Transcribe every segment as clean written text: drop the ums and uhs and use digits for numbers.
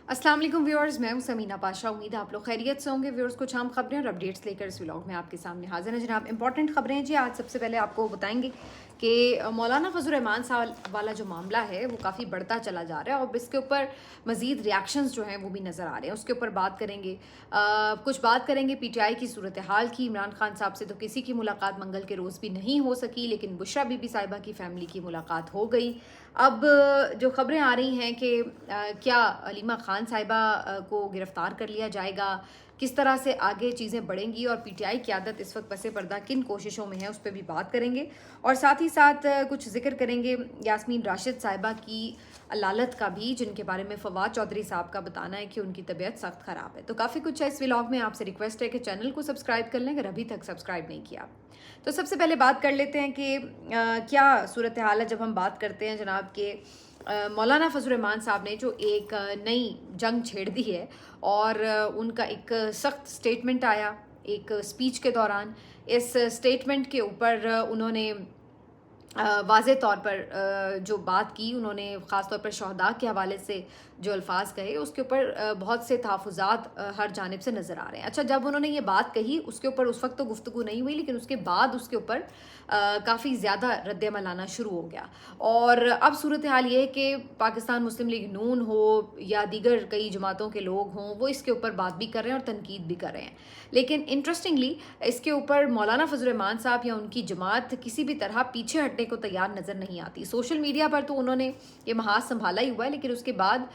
अस्सलाम वालेकुम व्यूअर्स, मैं हूं समीना पाशा। उम्मीद है आप लोग खैरियत से होंगे। व्यूअर्स, कुछ हम खबरें और अपडेट्स लेकर इस व्लॉग में आपके सामने हाजिर हैं। जनाब, इंपॉर्टेंट खबरें हैं जी। आज सबसे पहले आपको बताएंगे कि मौलाना फजल रहमान साहब वाला जो मामला है वो काफ़ी बढ़ता चला जा रहा है और इसके ऊपर मज़ीद रिएक्शंस जो हैं वो भी नज़र आ रहे हैं। उसके ऊपर बात करेंगे। कुछ बात करेंगे पीटीआई की सूरत हाल की। इमरान खान साहब से तो किसी की मुलाकात मंगल के रोज़ भी नहीं हो सकी, लेकिन बुशरा बीबी साहिबा की फैमिली की मुलाकात हो गई। अब जो खबरें आ रही हैं कि क्या अलीमा खान साहिबा को गिरफ्तार कर लिया जाएगा, किस तरह से आगे चीज़ें बढ़ेंगी और पीटीआई की आदत इस वक्त पसे पर्दा किन कोशिशों में है, उस पर भी बात करेंगे। और साथ ही साथ कुछ जिक्र करेंगे यास्मीन राशिद साहिबा की अलालत का भी, जिनके बारे में फवाद चौधरी साहब का बताना है कि उनकी तबीयत सख्त ख़राब है। तो काफ़ी कुछ है इस व्लॉग में। आपसे रिक्वेस्ट है कि चैनल को सब्सक्राइब कर लें अगर अभी तक सब्सक्राइब नहीं किया। तो सबसे पहले बात कर लेते हैं कि क्या सूरत हाल है जब हम बात करते हैं जनाब के मौलाना फजल रहमान साहब ने जो एक नई जंग छेड़ दी है और उनका एक सख्त स्टेटमेंट आया एक स्पीच के दौरान। इस स्टेटमेंट के ऊपर उन्होंने वाज़े तौर पर जो बात की, उन्होंने ख़ास तौर पर शहदा के हवाले से जो अल्फाज कहे, उसके ऊपर बहुत से तहफ़्फ़ुज़ात हर जानिब से नज़र आ रहे हैं। अच्छा, जब उन्होंने ये बात कही उसके ऊपर उस वक्त तो गुफ्तगू नहीं हुई, लेकिन उसके बाद उसके ऊपर काफ़ी ज़्यादा रद्द-ए-अमल आना शुरू हो गया। और अब सूरत हाल ये है कि पाकिस्तान मुस्लिम लीग नून हो या दीगर कई जमातों के लोग हों, वो इसके ऊपर बात भी कर रहे हैं और तनकीद भी कर रहे हैं। लेकिन इंटरेस्टिंगली इसके ऊपर मौलाना फजल रहमान साहब या उनकी जमात किसी भी तरह पीछे हटने को तैयार नज़र नहीं आती। सोशल मीडिया पर तो उन्होंने ये महाज संभाला ही हुआ है, लेकिन उसके बाद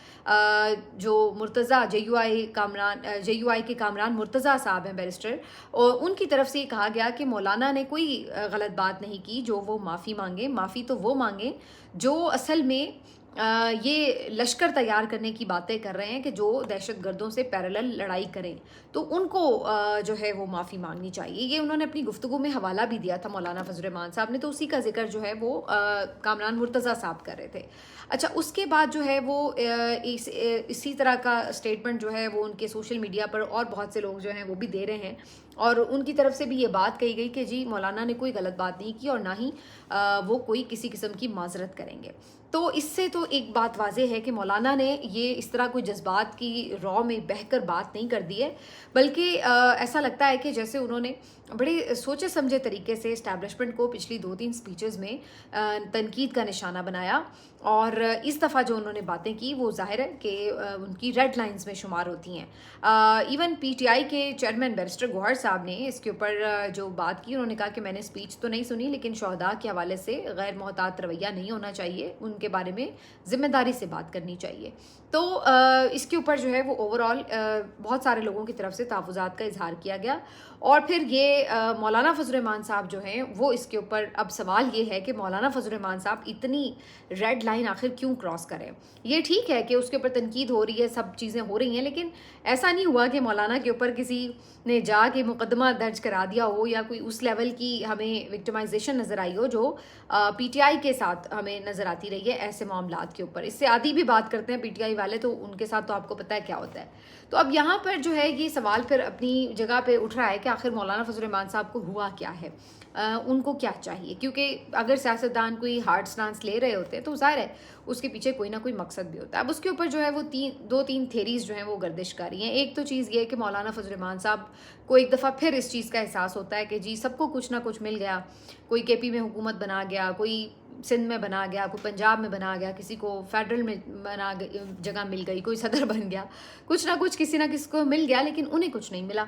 जो मुर्तज़ा JUI के कामरान मुर्तज़ा साहब हैं बैरिस्टर, और उनकी तरफ से ये कहा गया कि मौलाना ने कोई गलत बात नहीं की, जो वो माफ़ी मांगे। माफ़ी तो वो मांगे जो असल में ये लश्कर तैयार करने की बातें कर रहे हैं कि जो दहशत गर्दों से पैरेलल लड़ाई करें, तो उनको जो है वो माफ़ी मांगनी चाहिए। ये उन्होंने अपनी गुफ्तगू में हवाला भी दिया था मौलाना फजल रहमान साहब ने, तो उसी का जिक्र जो है वो कामरान मुर्तज़ा साहब कर रहे थे। अच्छा, उसके बाद जो है वो इसी तरह का स्टेटमेंट जो है वो उनके सोशल मीडिया पर और बहुत से लोग जो हैं वो भी दे रहे हैं, और उनकी तरफ से भी ये बात कही गई कि जी मौलाना ने कोई गलत बात नहीं की और ना ही वो कोई किसी किस्म की माजरत करेंगे। तो इससे तो एक बात वाज़ेह है कि मौलाना ने ये इस तरह कोई जज्बात की रॉ में बहकर बात नहीं कर दी है, बल्कि ऐसा लगता है कि जैसे उन्होंने बड़े सोचे समझे तरीके से इस्टेब्लिशमेंट को पिछली 2-3 स्पीचेस में तनकीद का निशाना बनाया। और इस दफ़ा जो उन्होंने बातें की वो ज़ाहिर है कि उनकी रेड लाइंस में शुमार होती हैं। इवन पीटीआई के चेयरमैन बैरिस्टर गौहर साहब ने इसके ऊपर जो बात की, उन्होंने कहा कि मैंने स्पीच तो नहीं सुनी, लेकिन शहदा के हवाले से गैर मोहतात रवैया नहीं होना चाहिए, उनके बारे में ज़िम्मेदारी से बात करनी चाहिए। तो इसके ऊपर जो है वो ओवरऑल बहुत सारे लोगों की तरफ से तहफ़्फ़ुज़ात का इजहार किया गया। और फिर ये मौलाना फजल रहमान साहब जो हैं वो इसके ऊपर अब सवाल ये है कि मौलाना फजल रहमान साहब इतनी रेड लाइन आखिर क्यों क्रॉस करें। ये ठीक है कि उसके ऊपर तनकीद हो रही है, सब चीज़ें हो रही हैं, लेकिन ऐसा नहीं हुआ कि मौलाना के ऊपर किसी ने जाके मुकदमा दर्ज करा दिया हो या कोई उस लेवल की हमें विक्टिमाइजेशन नज़र आई हो जो पीटीआई के साथ हमें नज़र आती रही है ऐसे मामलात के ऊपर। इससे आदि भी बात करते हैं पीटीआई वाले, तो उनके साथ तो आपको पता है क्या होता है। तो अब यहाँ पर जो है ये सवाल फिर अपनी जगह पे उठ रहा है कि आखिर मौलाना फजल रहमान साहब को हुआ क्या है, उनको क्या चाहिए। क्योंकि अगर सियासतदान कोई हार्ड स्टांस ले रहे होते हैं तो ज़ाहिर है उसके पीछे कोई ना कोई मकसद भी होता है। अब उसके ऊपर जो है वो 2-3 थेरीज जो हैं वो गर्दिश कर रही हैं। एक तो चीज़ ये है कि मौलाना फजल रहमान साहब को एक दफ़ा फिर इस चीज़ का एहसास होता है कि जी सबको कुछ ना कुछ मिल गया, कोई केपी में हुकूमत बना गया, कोई सिंध में बना गया, कोई पंजाब में बना गया, किसी को फेडरल में जगह मिल गई, कोई सदर बन गया, कुछ ना कुछ किसी ना किसी को मिल गया, लेकिन उन्हें कुछ नहीं मिला।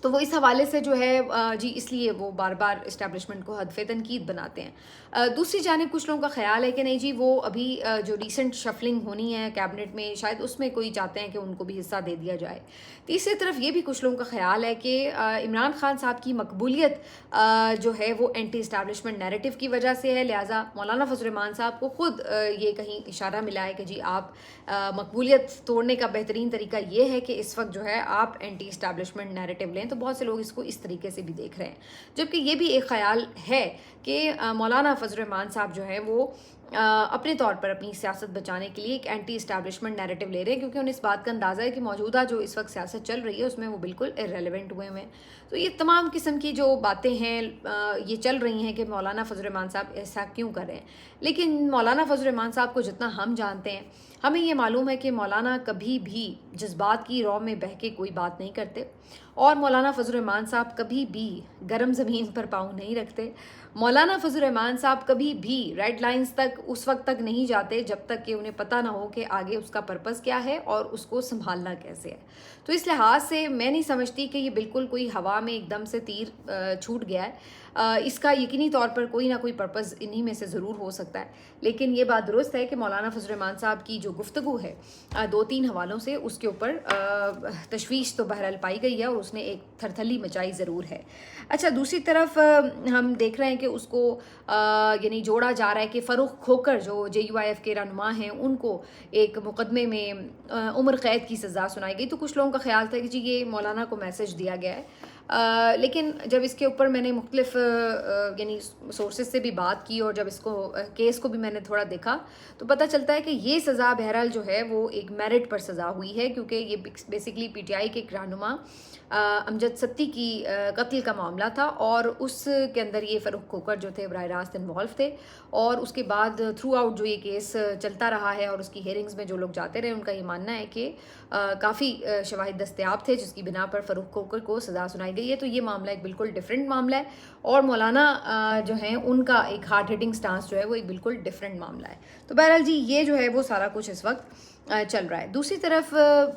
तो वो इस हवाले से जो है जी इसलिए वो बार बार इस्टेब्लिशमेंट को हदफ तनकीद बनाते हैं। दूसरी जानिब कुछ लोगों का ख्याल है कि नहीं जी वो अभी जो रिसेंट शफलिंग होनी है कैबिनेट में, शायद उसमें कोई चाहते हैं कि उनको भी हिस्सा दे दिया जाए। तीसरी तरफ ये भी कुछ लोगों का ख्याल है कि इमरान खान साहब की मकबूलियत जो है वो एंटी इस्टेब्लिशमेंट नैरेटिव की वजह से है, लिहाजा मौलाना फजल रहमान साहब को खुद ये कहीं इशारा मिला है कि जी आप मकबूलियत तोड़ने का बेहतरीन तरीका ये है कि इस वक्त जो है आप एंटी इस्टेब्लिशमेंट नैरेटिव लें। तो बहुत से लोग इसको इस तरीके से भी देख रहे हैं, जबकि ये भी एक ख्याल है कि मौलाना फजल रहमान साहब जो है वो अपने तौर पर अपनी सियासत बचाने के लिए एक एंटी इस्टेब्लिशमेंट नैरेटिव ले रहे हैं, क्योंकि उन्हें इस बात का अंदाज़ा है कि मौजूदा जो इस वक्त सियासत चल रही है उसमें वो बिल्कुल इररेलेवेंट हुए हुए हैं। तो ये तमाम किस्म की जो बातें हैं ये चल रही हैं कि मौलाना फजल रहमान साहब ऐसा क्यों कर रहे हैं। लेकिन मौलाना फजल रहमान साहब को जितना हम जानते हैं, हमें ये मालूम है कि मौलाना कभी भी जज्बात की रौ में बह के कोई बात नहीं करते, और मौलाना फजल रहमान साहब कभी भी गर्म ज़मीन पर पाँव नहीं रखते। मौलाना फजल रहमान साहब कभी भी रेड लाइंस तक उस वक्त तक नहीं जाते जब तक कि उन्हें पता ना हो कि आगे उसका पर्पस क्या है और उसको संभालना कैसे है। तो इस लिहाज से मैं नहीं समझती कि ये बिल्कुल कोई हवा में एकदम से तीर छूट गया है। इसका यकीनी तौर पर कोई ना कोई पर्पस इन्हीं में से ज़रूर हो सकता है। लेकिन ये बात दुरुस्त है कि मौलाना फजल रहमान साहब की जो गुफ्तगू है 2-3 हवालों से, उसके ऊपर तशवीश तो बहरहाल पाई गई है और उसने एक थरथली मचाई ज़रूर है। अच्छा, दूसरी तरफ हम देख रहे हैं कि उसको यानी जोड़ा जा रहा है कि फ़ारूक खोकर जो JUIF के रहनुमा हैं उनको एक मुकदमे में उम्र कैद की सज़ा सुनाई गई। तो कुछ लोगों का ख्याल था कि जी ये मौलाना को मैसेज दिया गया है। लेकिन जब इसके ऊपर मैंने मुख्तलिफ यानी सोर्सेज से भी बात की और जब इसको केस को भी मैंने थोड़ा देखा, तो पता चलता है कि ये सज़ा बहरहाल जो है वो एक मेरिट पर सज़ा हुई है, क्योंकि ये बेसिकली PTI के एक रहनुमा अमजद सत्ती की कत्ल का मामला था, और उसके अंदर ये फ़ारूक खोकर जो थे बराह रास्त इन्वॉल्व थे। और उसके बाद थ्रू आउट जो ये केस चलता रहा है और उसकी हेयरिंग्स में जो लोग जाते रहे, उनका ये मानना है कि काफ़ी शवाहिद दस्तयाब थे जिसकी बिना पर फ़ारूक खोकर को सज़ा सुनाई गई है। तो ये मामला एक बिल्कुल डिफरेंट मामला है, और मौलाना जो हैं उनका एक हार्ड हिटिंग स्टांस जो है वो एक बिल्कुल डिफरेंट मामला है। तो बहरहाल जी ये जो है वो सारा कुछ इस वक्त चल रहा है। दूसरी तरफ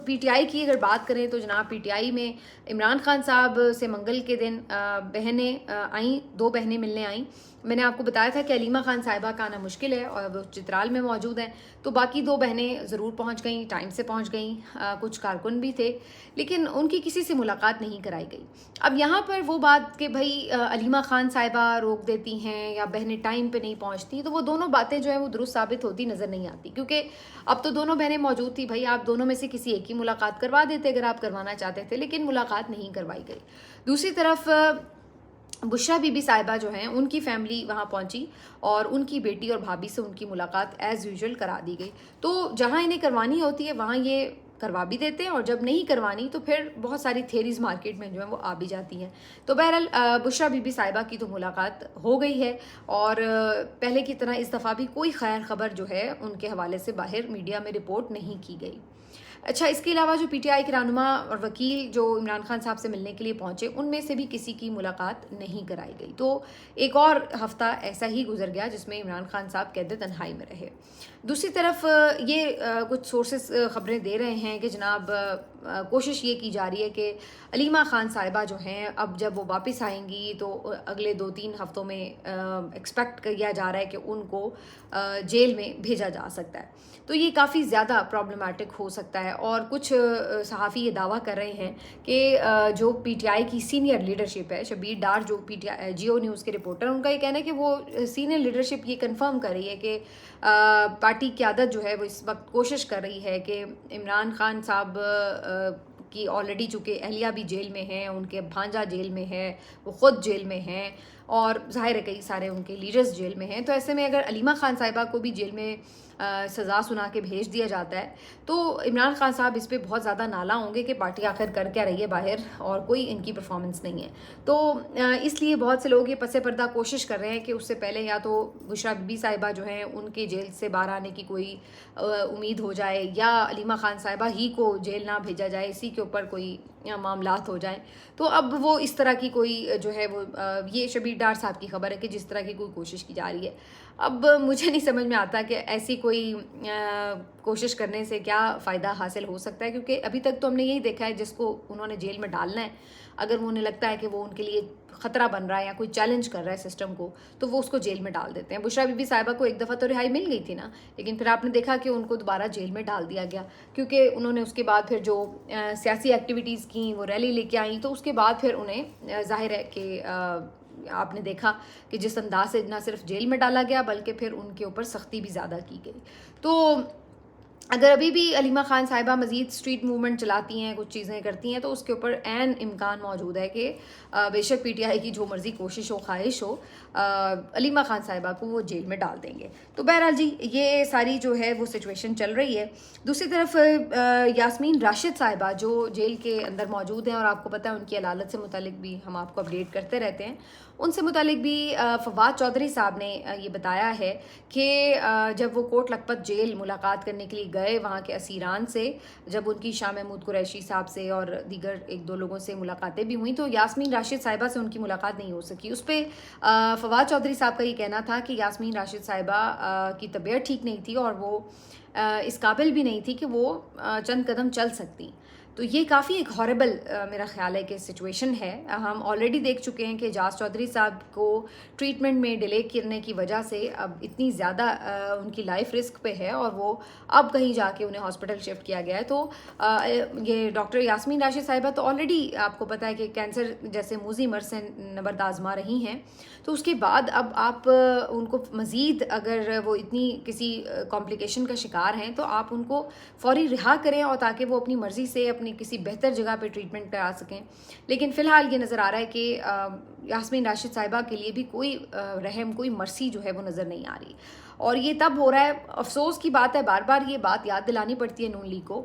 PTI की अगर बात करें तो जनाब PTI में इमरान खान साहब से मंगल के दिन बहनें आईं, 2 बहनें मिलने आईं। मैंने आपको बताया था कि अलीमा खान साहिबा का आना मुश्किल है और वो चित्राल में मौजूद हैं, तो बाकी 2 बहनें ज़रूर पहुंच गईं, टाइम से पहुंच गईं। कुछ कारकुन भी थे, लेकिन उनकी किसी से मुलाकात नहीं कराई गई। अब यहाँ पर वो बात कि भाई अलीमा खान साहिबा रोक देती हैं या बहनें टाइम पे नहीं पहुँचती, तो वो दोनों बातें जो है वो दुरुस्त साबित होती नज़र नहीं आती, क्योंकि अब तो दोनों बहनें मौजूद थी। भाई आप दोनों में से किसी एक की मुलाकात करवा देते अगर आप करवाना चाहते थे, लेकिन मुलाकात नहीं करवाई गई। दूसरी तरफ बुशरा बीबी साहिबा जो हैं उनकी फैमिली वहाँ पहुँची और उनकी बेटी और भाभी से उनकी मुलाकात एज़ यूजुअल करा दी गई। तो जहाँ इन्हें करवानी होती है वहाँ ये करवा भी देते हैं, और जब नहीं करवानी तो फिर बहुत सारी थेरीज मार्केट में जो है वो आ भी जाती हैं। तो बहरहाल बुशरा बीबी साहिबा की तो मुलाकात हो गई है, और पहले की तरह इस दफ़ा भी कोई खैर खबर जो है उनके हवाले से बाहर मीडिया में रिपोर्ट नहीं की गई। अच्छा, इसके अलावा जो PTI के रहनुमा और वकील जो इमरान खान साहब से मिलने के लिए पहुंचे, उनमें से भी किसी की मुलाकात नहीं कराई गई। तो एक और हफ्ता ऐसा ही गुजर गया जिसमें इमरान खान साहब कैद तन्हाई में रहे। दूसरी तरफ ये कुछ सोर्सेस खबरें दे रहे हैं कि जनाब कोशिश ये की जा रही है कि अलीमा खान साहिबा जो हैं अब जब वो वापस आएंगी तो अगले 2-3 हफ्तों में एक्सपेक्ट किया जा रहा है कि उनको जेल में भेजा जा सकता है। तो ये काफ़ी ज़्यादा प्रॉब्लमेटिक हो सकता है, और कुछ सहाफ़ी ये दावा कर रहे हैं कि जो PTI की सीनियर लीडरशिप है, शबीर डार जो PTI जियो न्यूज़ के रिपोर्टर, उनका ये कहना है कि वो सीनियर लीडरशिप ये कंफर्म कर रही है कि पार्टी क़यादत जो है वो इस वक्त कोशिश कर रही है कि इमरान खान साहब की ऑलरेडी चूँकि अहलिया भी जेल में हैं, उनके भांजा जेल में है, वो ख़ुद जेल में हैं, और ज़ाहिर है कई सारे उनके लीडर्स जेल में हैं। तो ऐसे में अगर अलीमा खान साहिबा को भी जेल में सज़ा सुना के भेज दिया जाता है तो इमरान खान साहब इस पर बहुत ज़्यादा नाला होंगे कि पार्टी आखिर कर क्या रही है बाहर और कोई इनकी परफॉर्मेंस नहीं है। तो इसलिए बहुत से लोग ये पसे पर्दा कोशिश कर रहे हैं कि उससे पहले या तो बुशरा बीबी साहिबा जो हैं उनके जेल से बाहर आने की कोई उम्मीद हो जाए, या अलीमा खान साहिबा ही को जेल ना भेजा जाए, इसी के ऊपर कोई मामलात हो जाएं। तो अब वो इस तरह की कोई जो है वो ये शबीर डार साहब की खबर है कि जिस तरह की कोई कोशिश की जा रही है। अब मुझे नहीं समझ में आता कि ऐसी कोई कोशिश करने से क्या फ़ायदा हासिल हो सकता है, क्योंकि अभी तक तो हमने यही देखा है जिसको उन्होंने जेल में डालना है, अगर वो उन्हें लगता है कि वो उनके लिए ख़तरा बन रहा है या कोई चैलेंज कर रहा है सिस्टम को, तो वो उसको जेल में डाल देते हैं। बुशरा बीबी साहिबा को एक दफ़ा तो रिहाई मिल गई थी ना, लेकिन फिर आपने देखा कि उनको दोबारा जेल में डाल दिया गया, क्योंकि उन्होंने उसके बाद फिर जो सियासी एक्टिविटीज़ की, वो रैली लेके आई, तो उसके बाद फिर उन्हें ज़ाहिर है कि आपने देखा कि जिस अंदाज से ना सिर्फ जेल में डाला गया बल्कि फिर उनके ऊपर सख्ती भी ज़्यादा की गई। तो अगर अभी भी अलीमा खान साहिबा मज़ीद स्ट्रीट मूवमेंट चलाती हैं, कुछ चीज़ें करती हैं, तो उसके ऊपर एन इम्कान मौजूद है कि बेशक पीटीआई की जो मर्ज़ी कोशिश हो, ख्वाहिश हो, अलीमा खान साहिबा को वो जेल में डाल देंगे। तो बहरहाल जी, ये सारी जो है वो सिचुएशन चल रही है। दूसरी तरफ यास्मीन राशिद साहिबा जो जेल के अंदर मौजूद हैं, और आपको पता है उनकी अदालत से मुतालिक भी हम आपको अपडेट करते रहते हैं, उनसे मुतालिक भी फवाद चौधरी साहब ने ये बताया है कि जब वो कोट लखपत जेल मुलाकात करने के लिए गए वहाँ के असीरान से, जब उनकी शाह महमूद कुरैशी साहब से और दीगर एक दो लोगों से मुलाकातें भी हुई, तो यास्मीन राशिद साहिबा से उनकी मुलाकात नहीं हो सकी। उस पर फवाद चौधरी साहब का ये कहना था कि यास्मीन राशिद साहिबा की तबीयत ठीक नहीं थी और वो इस काबिल भी नहीं थी कि वो चंद कदम चल सकती। तो ये काफ़ी एक हॉरेबल मेरा ख्याल है कि सिचुएशन है। हम ऑलरेडी देख चुके हैं कि जास चौधरी साहब को ट्रीटमेंट में डिले करने की वजह से अब इतनी ज़्यादा उनकी लाइफ रिस्क पे है और वो अब कहीं जाके उन्हें हॉस्पिटल शिफ्ट किया गया है। तो ये डॉक्टर यास्मीन राशिद साहिबा तो ऑलरेडी आपको पता है कि कैंसर जैसे मूजी मर्ज से नबर्द आजमा रही हैं। तो उसके बाद अब आप उनको मज़ीद अगर वो इतनी किसी कॉम्प्लिकेशन का शिकार हैं तो आप उनको फौरी रिहा करें और ताकि वो अपनी मर्ज़ी से अपनी किसी बेहतर जगह पे ट्रीटमेंट करा सकें। लेकिन फ़िलहाल ये नज़र आ रहा है कि यास्मीन राशिद साहिबा के लिए भी कोई रहम, कोई मर्सी जो है वो नज़र नहीं आ रही। और ये तब हो रहा है, अफसोस की बात है, बार बार ये बात याद दिलानी पड़ती है नून लीग को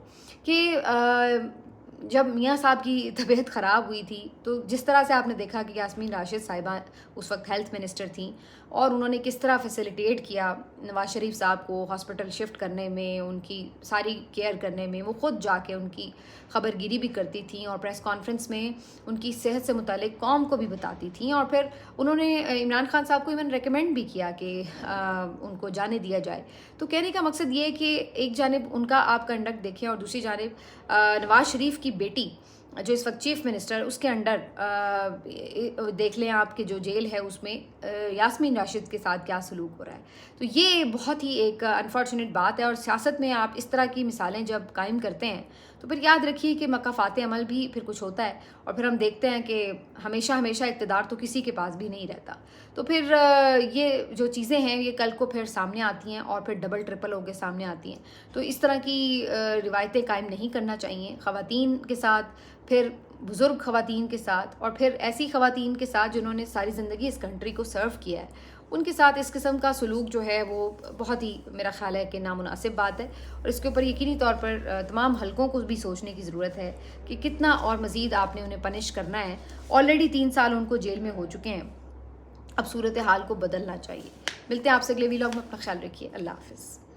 कि जब मियाँ साहब की तबीयत ख़राब हुई थी तो जिस तरह से आपने देखा कि यास्मीन राशिद साहिबा उस वक्त हेल्थ मिनिस्टर थी और उन्होंने किस तरह फैसिलिटेट किया नवाज शरीफ साहब को हॉस्पिटल शिफ्ट करने में, उनकी सारी केयर करने में, वो ख़ुद जाके उनकी ख़बरगिरी भी करती थी और प्रेस कॉन्फ्रेंस में उनकी सेहत से मुतालिक कौम को भी बताती थी। और फिर उन्होंने इमरान खान साहब को इवन रेकमेंड भी किया कि उनको जाने दिया जाए। तो कहने का मकसद ये है कि एक जानिब उनका आप कंडक्ट देखें और दूसरी जानिब नवाज शरीफ की बेटी जो इस वक्त चीफ मिनिस्टर, उसके अंडर देख लें आपके जो जेल है उसमें यास्मीन राशिद के साथ क्या सलूक हो रहा है। तो ये बहुत ही एक अनफॉर्चुनेट बात है। और सियासत में आप इस तरह की मिसालें जब कायम करते हैं तो फिर याद रखिए कि मकाफात अमल भी फिर कुछ होता है और फिर हम देखते हैं कि हमेशा हमेशा इक़्तिदार तो किसी के पास भी नहीं रहता। तो फिर ये जो चीज़ें हैं ये कल को फिर सामने आती हैं और फिर डबल ट्रिपल होकर सामने आती हैं। तो इस तरह की रिवायतें कायम नहीं करना चाहिए ख़वातीन के साथ, फिर बुज़ुर्ग ख़वातीन के साथ, और फिर ऐसी ख़वातीन के साथ जिन्होंने सारी ज़िंदगी इस कंट्री को सर्व किया है, उनके साथ इस किस्म का सलूक जो है वो बहुत ही मेरा ख़्याल है कि नामुनासिब बात है। और इसके ऊपर यकीनी तौर पर तमाम हलकों को भी सोचने की ज़रूरत है कि कितना और मज़ीद आपने उन्हें पनिश करना है। ऑलरेडी 3 साल उनको जेल में हो चुके हैं, अब सूरत हाल को बदलना चाहिए। मिलते हैं आपसे अगले वीलॉग में, अपना ख्याल रखिए। अल्लाह हाफ़िज़।